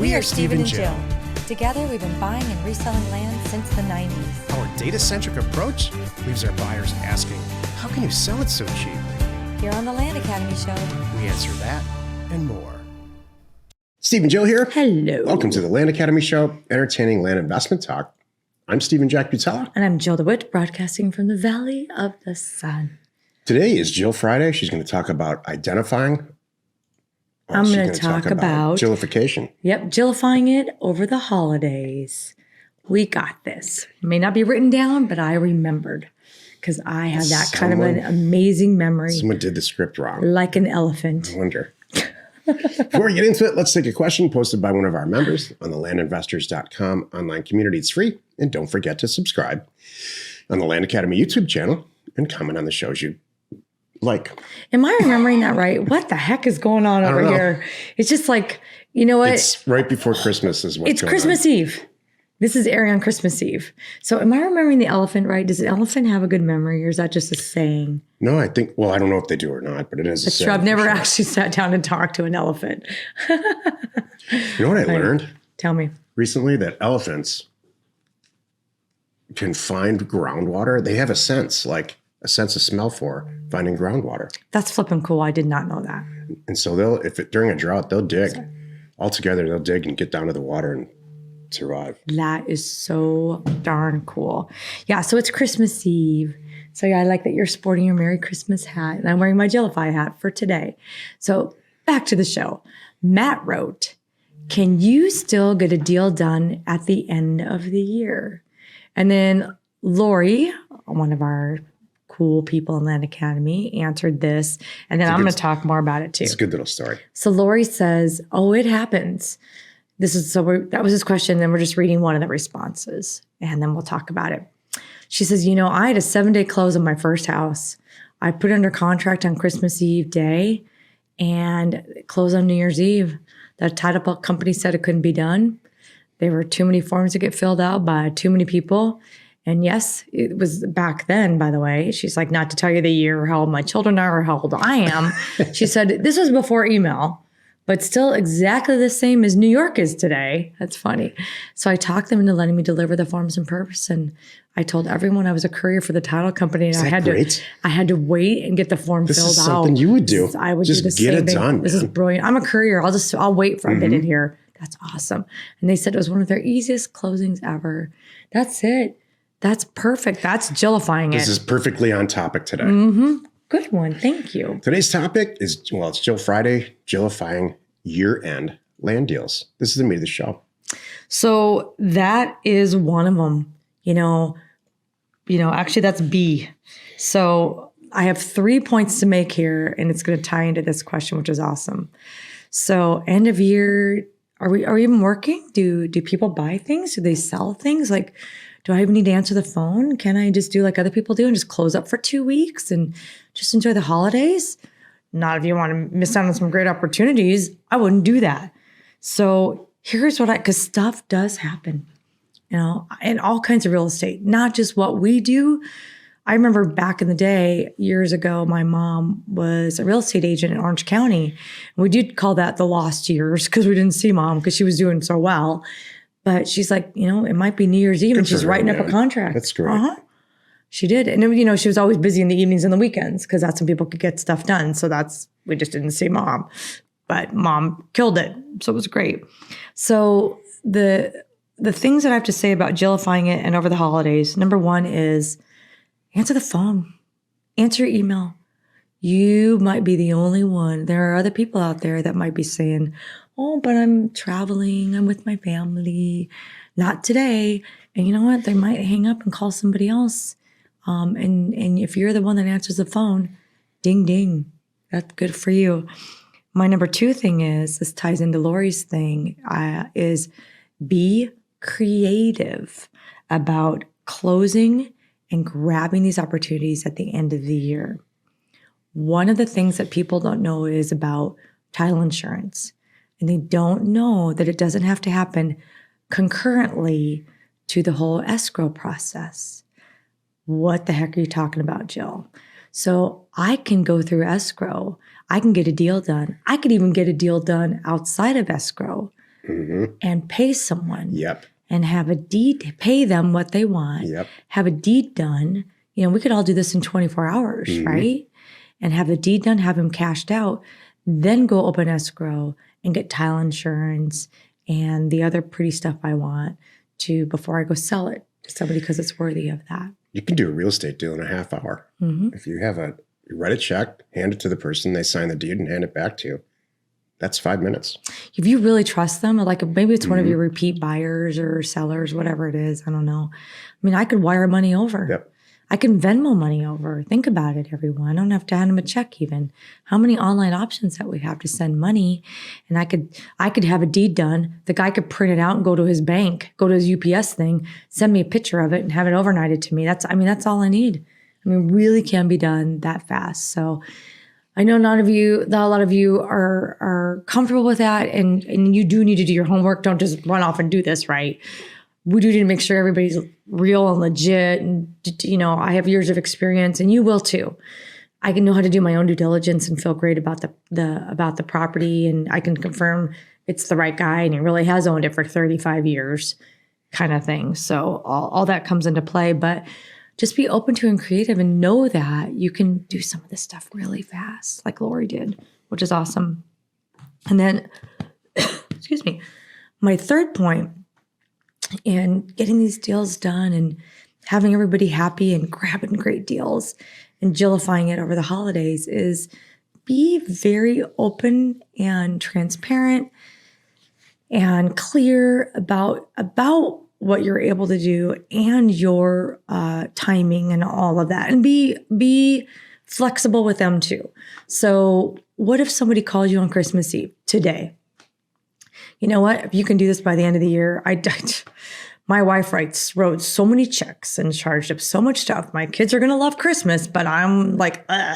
We are Steve and Jill. Together, we've been buying and reselling land since the 90s. Our data-centric approach leaves our buyers asking, how can you sell it so cheap? Here on the Land Academy Show, We answer that and more. Steve and Jill here. Hello. Welcome to the Land Academy Show, entertaining land investment talk. I'm Stephen Jack Butala. And I'm Jill DeWitt, broadcasting from the Valley of the Sun. Today is Jill Friday. She's going to talk about identifying. I'm going to talk about Jillification. Yep, Jillifying it over the holidays. We got this. It may not be written down, but I remembered because I had that kind of an amazing memory. Someone did the script wrong. Like an elephant. I wonder. Before we get into it, let's take a question posted by one of our members on the landinvestors.com online community. It's free. And don't forget to subscribe on the Land Academy YouTube channel and comment on the shows you like. Am I remembering that right? What the heck is going on over here? It's just like, you know what? It's right before Christmas is what's It's going Christmas on. Eve. This is airing on Christmas Eve. So am I remembering the elephant right? Does the elephant have a good memory or is that just a saying? No, I think, well, I don't know if they do or not, but it is a That's saying. true. I've never for sure. actually sat down and talked to an elephant. You know what I learned Tell me. recently? That elephants can find groundwater. They have a sense of smell for finding groundwater. That's flipping cool. I did not know that. And so during a drought, they'll dig. All together, they'll dig and get down to the water and survive. That is so darn cool. Yeah, so it's Christmas Eve. So yeah, I like that you're sporting your Merry Christmas hat. And I'm wearing my Jillify hat for today. So back to the show. Matt wrote, can you still get a deal done at the end of the year? And then Lori, one of our cool people in Land Academy, answered this. And then I'm going to talk more about it too. It's a good little story. So Lori says, oh, it happens. That was his question. Then we're just reading one of the responses and then we'll talk about it. She says, I had a 7-day close on my first house. I put it under contract on Christmas Eve day and it closed on New Year's Eve. The title company said it couldn't be done. There were too many forms to get filled out by too many people. And yes, it was back then, by the way. She's like, not to tell you the year or how old my children are or how old I am. She said, this was before email. But still exactly the same as New York is today. That's funny. So I talked them into letting me deliver the forms in person. I told everyone I was a courier for the title company. And I had to wait and get the form filled out. This is something you would do. I would just do the get same it thing. done. This is brilliant. I'm a courier. I'll wait for a minute here. That's awesome. And they said it was one of their easiest closings ever. That's it. That's perfect. That's Jillifying it. This is perfectly on topic today. Good one. Thank you. Today's topic is, it's Jill Friday, Jillifying year-end land deals. This is the meat of the show. So that is one of them. Actually that's B. So I have 3 points to make here and it's going to tie into this question, which is awesome. So end of year, are we even working? Do people buy things? Do they sell things? Like, do I even need to answer the phone? Can I just do like other people do and just close up for 2 weeks and just enjoy the holidays? Not if you want to miss out on some great opportunities. I wouldn't do that. So here's because stuff does happen, in all kinds of real estate, not just what we do. I remember back in the day, years ago, my mom was a real estate agent in Orange County. We did call that the lost years because we didn't see mom because she was doing so well. But she's like, it might be New Year's Eve and she's writing up a contract. That's great. She did. And, she was always busy in the evenings and the weekends because that's when people could get stuff done. So we just didn't see mom. But mom killed it. So it was great. So the things that I have to say about Jillifying it and over the holidays, number one is answer the phone. Answer your email. You might be the only one. There are other people out there that might be saying, oh, but I'm traveling. I'm with my family. Not today. And you know what? They might hang up and call somebody else. And if you're the one that answers the phone, ding, ding. That's good for you. My number 2 thing is, this ties into Lori's thing, is be creative about closing and grabbing these opportunities at the end of the year. One of the things that people don't know is about title insurance. And they don't know that it doesn't have to happen concurrently to the whole escrow process. What the heck are you talking about, Jill? So I can go through escrow. I can get a deal done. I could even get a deal done outside of escrow and pay someone. Yep. And have a deed, pay them what they want. Yep. Have a deed done. You know, we could all do this in 24 hours, right? And have the deed done, have them cashed out, then go open escrow and get title insurance and the other pretty stuff I want before I go sell it to somebody because it's worthy of that. You can do a real estate deal in a half hour. If you write a check, hand it to the person, they sign the deed and hand it back to you. That's 5 minutes. If you really trust them, like maybe it's one of your repeat buyers or sellers, whatever it is, I don't know. I mean, I could wire money over. Yep. I can Venmo money over. Think about it, everyone. I don't have to hand them a check even. How many online options that we have to send money? And I could have a deed done. The guy could print it out and go to his bank, go to his UPS thing, send me a picture of it and have it overnighted to me. That's all I need. I mean, really can be done that fast. So I know a lot of you are comfortable with that and you do need to do your homework. Don't just run off and do this, right? We do need to make sure everybody's real and legit. And, you know, I have years of experience and you will too. I can know how to do my own due diligence and feel great about the property. And I can confirm it's the right guy and he really has owned it for 35 years kind of thing. So all that comes into play, but just be open to and creative and know that you can do some of this stuff really fast, like Lori did, which is awesome. And then, excuse me, my third point in getting these deals done and having everybody happy and grabbing great deals and Jillifying it over the holidays is be very open and transparent and clear about what you're able to do and your timing and all of that. And be flexible with them too. So what if somebody calls you on Christmas Eve today? You know what? If you can do this by the end of the year, my wife wrote so many checks and charged up so much stuff. My kids are going to love Christmas, but I'm like, I'm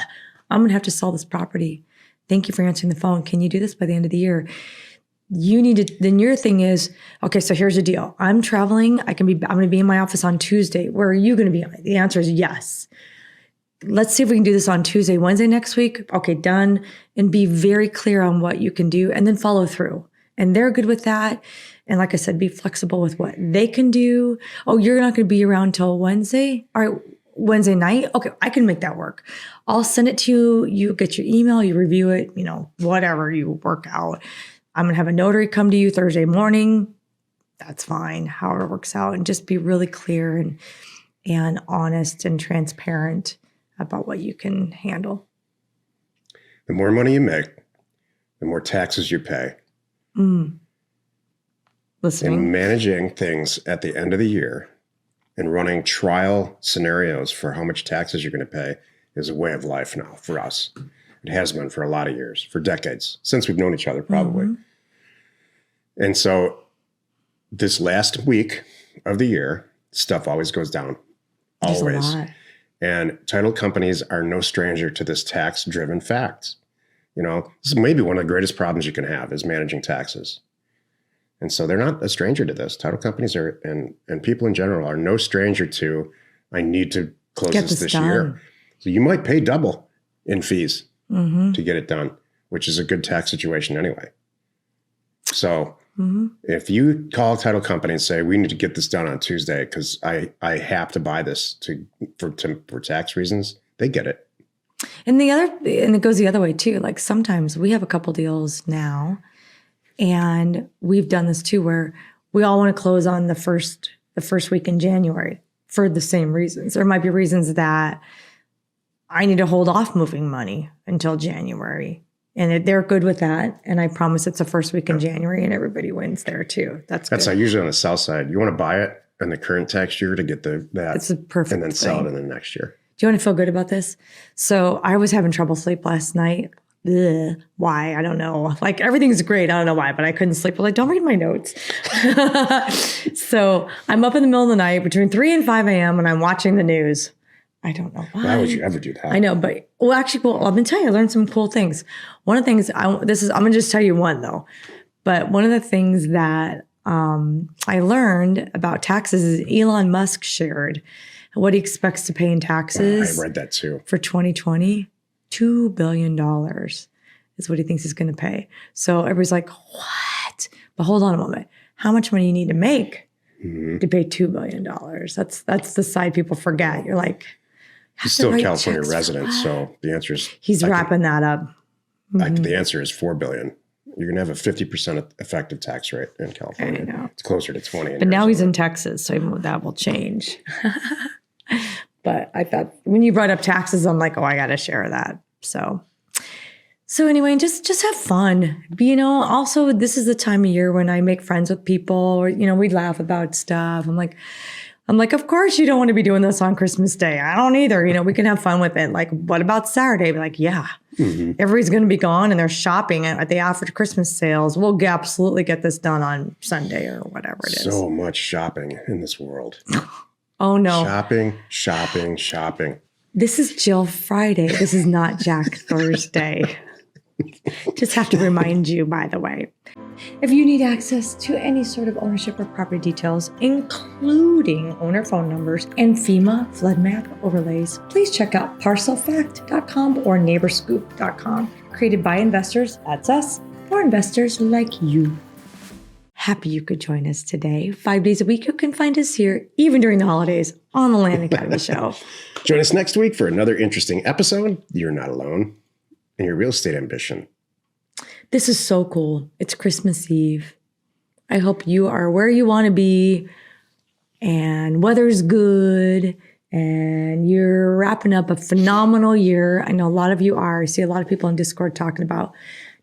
going to have to sell this property. Thank you for answering the phone. Can you do this by the end of the year? You need to, then your thing is, okay, so here's the deal. I'm traveling. I'm going to be in my office on Tuesday. Where are you going to be? The answer is yes. Let's see if we can do this on Tuesday, Wednesday next week. Okay, done. And be very clear on what you can do and then follow through. And they're good with that. And like I said, be flexible with what they can do. Oh, you're not going to be around till Wednesday? All right, Wednesday night? Okay, I can make that work. I'll send it to you. You get your email, you review it, you know, whatever you work out. I'm going to have a notary come to you Thursday morning. That's fine, however it works out. And just be really clear and honest and transparent about what you can handle. The more money you make, the more taxes you pay. Listening. And managing things at the end of the year and running trial scenarios for how much taxes you're going to pay is a way of life now for us. It has been for a lot of years, for decades, since we've known each other probably. And so this last week of the year, stuff always goes down. Always. There's a lot. And title companies are no stranger to this tax-driven fact. You know, this is maybe one of the greatest problems you can have is managing taxes. And so they're not a stranger to this. Title companies are, and people in general are no stranger to, I need to close this year. So you might pay double in fees to get it done, which is a good tax situation anyway. So if you call a title company and say, we need to get this done on Tuesday because I have to buy this for tax reasons, they get it. And it goes the other way too. Like sometimes we have a couple deals now and we've done this too, where we all want to close on the first week in January for the same reasons. There might be reasons that I need to hold off moving money until January. And they're good with that. And I promise it's the first week in January and everybody wins there too. That's how usually on the south side, you want to buy it in the current tax year to get that. It's a perfect and then sell thing. it in the next year. Do you want to feel good about this? So I was having trouble sleep last night. Ugh, why? I don't know. Like everything's great. I don't know why, but I couldn't sleep. I was like, don't read my notes. So I'm up in the middle of the night between 3 and 5 a.m. and I'm watching the news. I don't know why. Why would you ever do that? I know, but actually, I'm going to tell you, I learned some cool things. One of the things, I'm going to just tell you one though, but one of the things that I learned about taxes is Elon Musk shared what he expects to pay in taxes. I read that too. For 2020, $2 billion is what he thinks he's going to pay. So everybody's like, what? But hold on a moment. How much money you need to make to pay $2 billion? That's the side people forget. You're like, he's still a California resident, so the answer is he's wrapping that up. The answer is $4 billion. You're going to have a 50% effective tax rate in California. I know. It's closer to 20. But now he's in Texas, so even that will change. But I thought when you brought up taxes, I'm like, oh, I got to share that. So anyway, just have fun. But, also this is the time of year when I make friends with people, or, we laugh about stuff. I'm like, of course you don't want to be doing this on Christmas Day. I don't either. We can have fun with it. Like, what about Saturday? Be like, yeah, everybody's going to be gone and they're shopping at the after Christmas sales. We'll absolutely get this done on Sunday or whatever it is. So much shopping in this world. Oh, no. Shopping. This is Jill Friday. This is not Jack Thursday. Just have to remind you, by the way. If you need access to any sort of ownership or property details, including owner phone numbers and FEMA flood map overlays, please check out parcelfact.com or neighborscoop.com. Created by investors, that's us, for investors like you. Happy you could join us today. 5 days a week, you can find us here, even during the holidays, on the Land Academy Show. Join us next week for another interesting episode. You're not alone in your real estate ambition. This is so cool. It's Christmas Eve. I hope you are where you want to be and weather's good and you're wrapping up a phenomenal year. I know a lot of you are. I see a lot of people on Discord talking about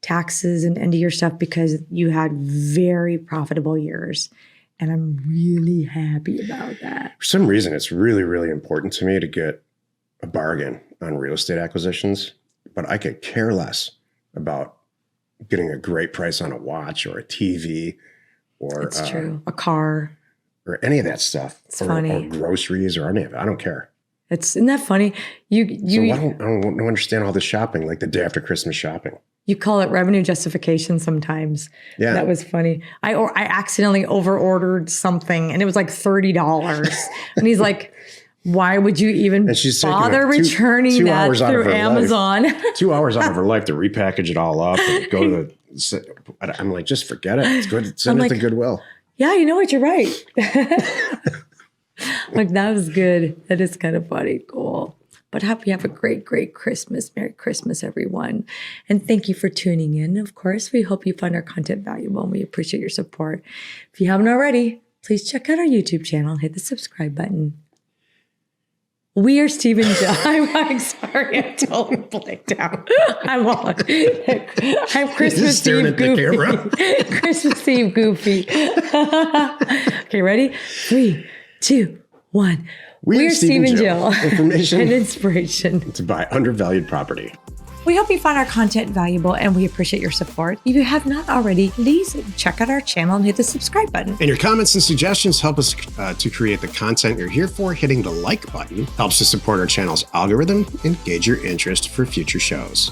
taxes and end of year stuff because you had very profitable years. And I'm really happy about that. For some reason, it's really, really important to me to get a bargain on real estate acquisitions, but I could care less about getting a great price on a watch or a TV or it's true. A car or any of that stuff. It's funny. Or groceries or any of it. I don't care. Isn't that funny? So I don't understand all this shopping, like the day after Christmas shopping. You call it revenue justification sometimes. Yeah. That was funny. I accidentally over-ordered something and it was like $30. And he's like, why would you even bother returning that through Amazon? 2 hours out of her life to repackage it all up and go to the... I'm like, just forget it. It's good. Send it to Goodwill. Yeah, you know what? You're right. Like, that was good. That is kind of funny. Cool. But hope you have a great, great Christmas. Merry Christmas, everyone. And thank you for tuning in. Of course, we hope you find our content valuable and we appreciate your support. If you haven't already, please check out our YouTube channel and hit the subscribe button. We are Steve and Jill. I'm sorry, I totally blanked out. I'm Christmas Eve Goofy. Christmas Eve Goofy. Okay, ready? 3, 2, 1. We are Steve and Jill. Information and inspiration to buy undervalued property. We hope you find our content valuable and we appreciate your support. If you have not already, please check out our channel and hit the subscribe button. And your comments and suggestions help us to create the content you're here for. Hitting the like button helps to support our channel's algorithm and gauge your interest for future shows.